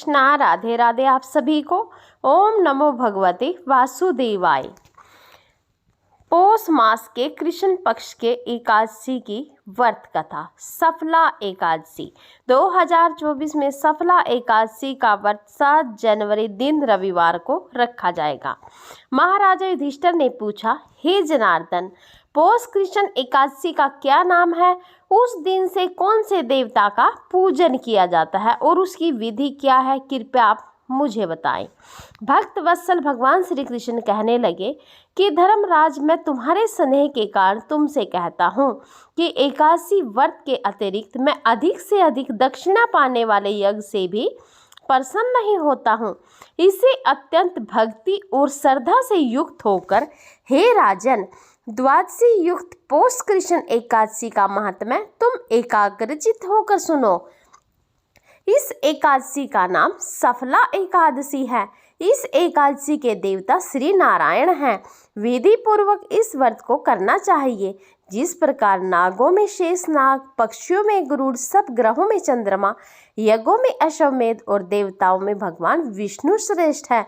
कृष्णा। राधे राधे आप सभी को। ओम नमो भगवते वासुदेवाय। पौष मास के कृष्ण पक्ष के एकादशी की व्रत कथा सफला एकादशी 2024 में सफला एकादशी का व्रत 7 जनवरी दिन रविवार को रखा जाएगा। महाराजा युधिष्ठिर ने पूछा, हे जनार्दन, पौष कृष्ण एकादशी का क्या नाम है? उस दिन से कौन से देवता का पूजन किया जाता है और उसकी विधि क्या है? कृपया आप मुझे बताएं। भक्त वत्सल भगवान श्री कृष्ण कहने लगे कि धर्मराज, मैं तुम्हारे स्नेह के कारण तुमसे कहता हूँ कि एकादशी व्रत के अतिरिक्त मैं अधिक से अधिक दक्षिणा पाने वाले यज्ञ से भी प्रसन्न नहीं होता हूँ। इसे अत्यंत भक्ति और श्रद्धा से युक्त होकर, हे राजन, द्वादशी युक्त पौष कृष्ण एकादशी का महात्म्य तुम एकाग्रचित होकर सुनो। इस एकादशी का नाम सफला एकादशी है। इस एकादशी के देवता श्री नारायण हैं। विधि पूर्वक इस व्रत को करना चाहिए। जिस प्रकार नागों में शेष नाग, पक्षियों में गरुड़, सब ग्रहों में चंद्रमा, यज्ञों में अश्वमेध और देवताओं में भगवान विष्णु श्रेष्ठ है,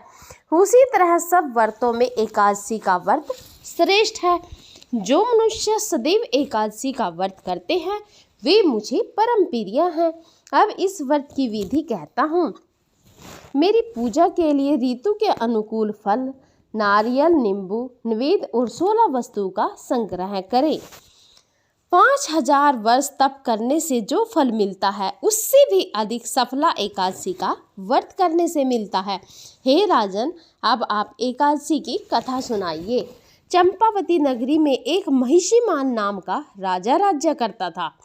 उसी तरह सब व्रतों में एकादशी का व्रत श्रेष्ठ है। जो मनुष्य सदैव एकादशी का व्रत करते हैं वे मुझे परम प्रिय हैं। अब इस व्रत की विधि कहता हूँ। मेरी पूजा के लिए ऋतु के अनुकूल फल, नारियल, नींबू, नैवेद्य और 16 वस्तु का संग्रह करें। 5000 वर्ष तप करने से जो फल मिलता है उससे भी अधिक सफला एकादशी का व्रत करने से मिलता है। हे राजन, अब आप एकादशी की कथा सुनाइए। चंपावती नगरी में एक महिषीमान नाम का राजा राज्य करता था।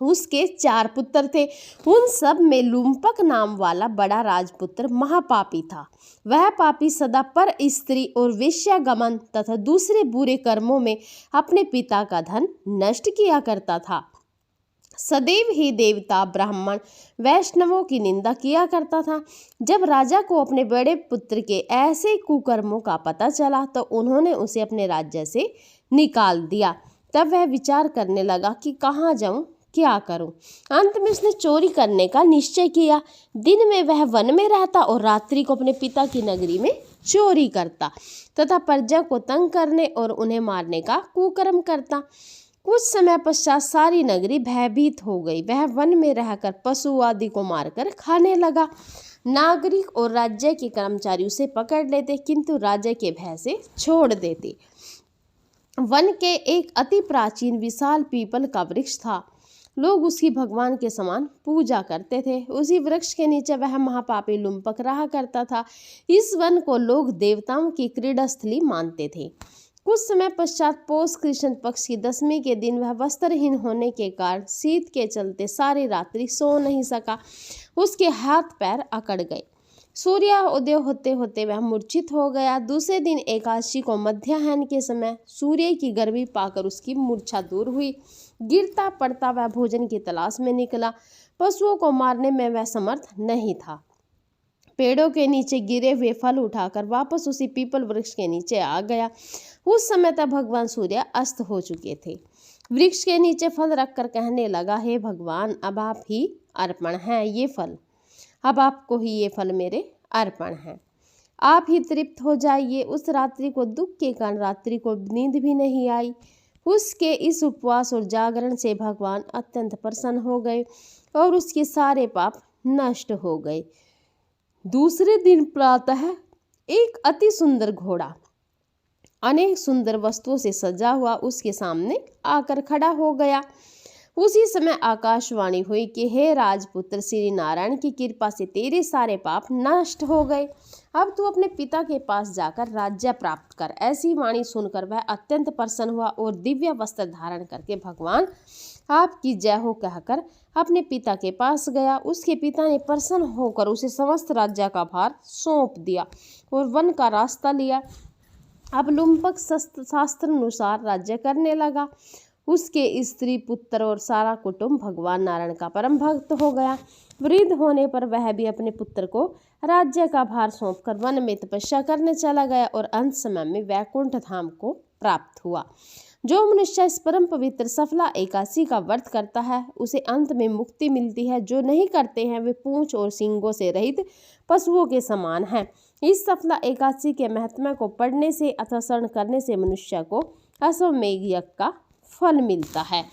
उसके 4 पुत्र थे। उन सब में लुम्पक नाम वाला बड़ा राजपुत्र महापापी था। वह पापी सदा पर स्त्री और वेश्यागमन तथा दूसरे बुरे कर्मों में अपने पिता का धन नष्ट किया करता था। सदैव ही देवता, ब्राह्मण, वैष्णवों की निंदा किया करता था। जब राजा को अपने बड़े पुत्र के ऐसे कुकर्मों का पता चला तो उन्होंने उसे अपने राज्य से निकाल दिया। तब वह विचार करने लगा कि कहाँ जाऊं, क्या करूं। अंत में उसने चोरी करने का निश्चय किया। दिन में वह वन में रहता और रात्रि को अपने पिता की नगरी में चोरी करता तथा प्रजा को तंग करने और उन्हें मारने का कुकर्म करता। कुछ समय पश्चात सारी नगरी भयभीत हो गई। वह वन में रहकर पशु आदि को मारकर खाने लगा। नागरिक और राज्य के कर्मचारी उसे पकड़ लेते किंतु राजा के भय से छोड़ देते। वन के एक अति प्राचीन विशाल पीपल का वृक्ष था। लोग उसकी भगवान के समान पूजा करते थे। उसी वृक्ष के नीचे वह महापापी लुम्पक रहा करता था। इस वन को लोग देवताओं की क्रीड़ास्थली मानते थे। कुछ समय पश्चात पौष कृष्ण पक्ष की 10वीं के दिन वह वस्त्रहीन होने के कारण शीत के चलते सारी रात्रि सो नहीं सका। उसके हाथ पैर अकड़ गए। सूर्योदय होते होते वह मूर्छित हो गया। दूसरे दिन एकादशी को मध्याह्न के समय सूर्य की गर्मी पाकर उसकी मूर्छा दूर हुई। गिरता पड़ता वह भोजन की तलाश में निकला। पशुओं को मारने में वह समर्थ नहीं था। पेड़ों के नीचे गिरे हुए फल उठाकर वापस उसी पीपल वृक्ष के नीचे आ गया। उस समय तक भगवान सूर्य अस्त हो चुके थे। वृक्ष के नीचे फल रखकर कहने लगा, हे भगवान, अब आप ही अर्पण हैं ये फल। अब आपको ही ये फल मेरे अर्पण हैं। आप ही तृप्त हो जाइए। उस रात्रि को दुख के कारण रात्रि को नींद भी नहीं आई। उसके इस उपवास और जागरण से भगवान अत्यंत प्रसन्न हो गए और उसके सारे पाप नष्ट हो गए। दूसरे दिन प्रातः एक अति सुंदर घोड़ा अनेक सुंदर वस्तुओं से सजा हुआ उसके सामने आकर खड़ा हो गया। उसी समय आकाशवाणी हुई कि हे राजपुत्र, श्री नारायण की कृपा से तेरे सारे पाप नष्ट हो गए। अब तू अपने पिता के पास जाकर राज्य प्राप्त कर। ऐसी वाणी सुनकर वह अत्यंत प्रसन्न हुआ और दिव्य वस्त्र धारण करके भगवान आपकी जय हो कहकर अपने पिता के पास गया। उसके पिता ने प्रसन्न होकर उसे समस्त राज्य का भार सौंप दिया और वन का रास्ता लिया। अब लुम्पक शास्त्र अनुसार राज्य करने लगा। उसके स्त्री, पुत्र और सारा कुटुंब भगवान नारायण का परम भक्त हो गया। वृद्ध होने पर वह भी अपने पुत्र को राज्य का भार सौंपकर वन में तपस्या करने चला गया और अंत समय में वैकुंठ धाम को प्राप्त हुआ। जो मनुष्य इस परम पवित्र सफला एकादशी का व्रत करता है उसे अंत में मुक्ति मिलती है। जो नहीं करते हैं वे पूंछ और सींगों से रहित पशुओं के समान हैं। इस सफला एकादशी के महत्व को पढ़ने से अथवा श्रवण करने से मनुष्य को अश्वमेध यज्ञ का फल मिलता है।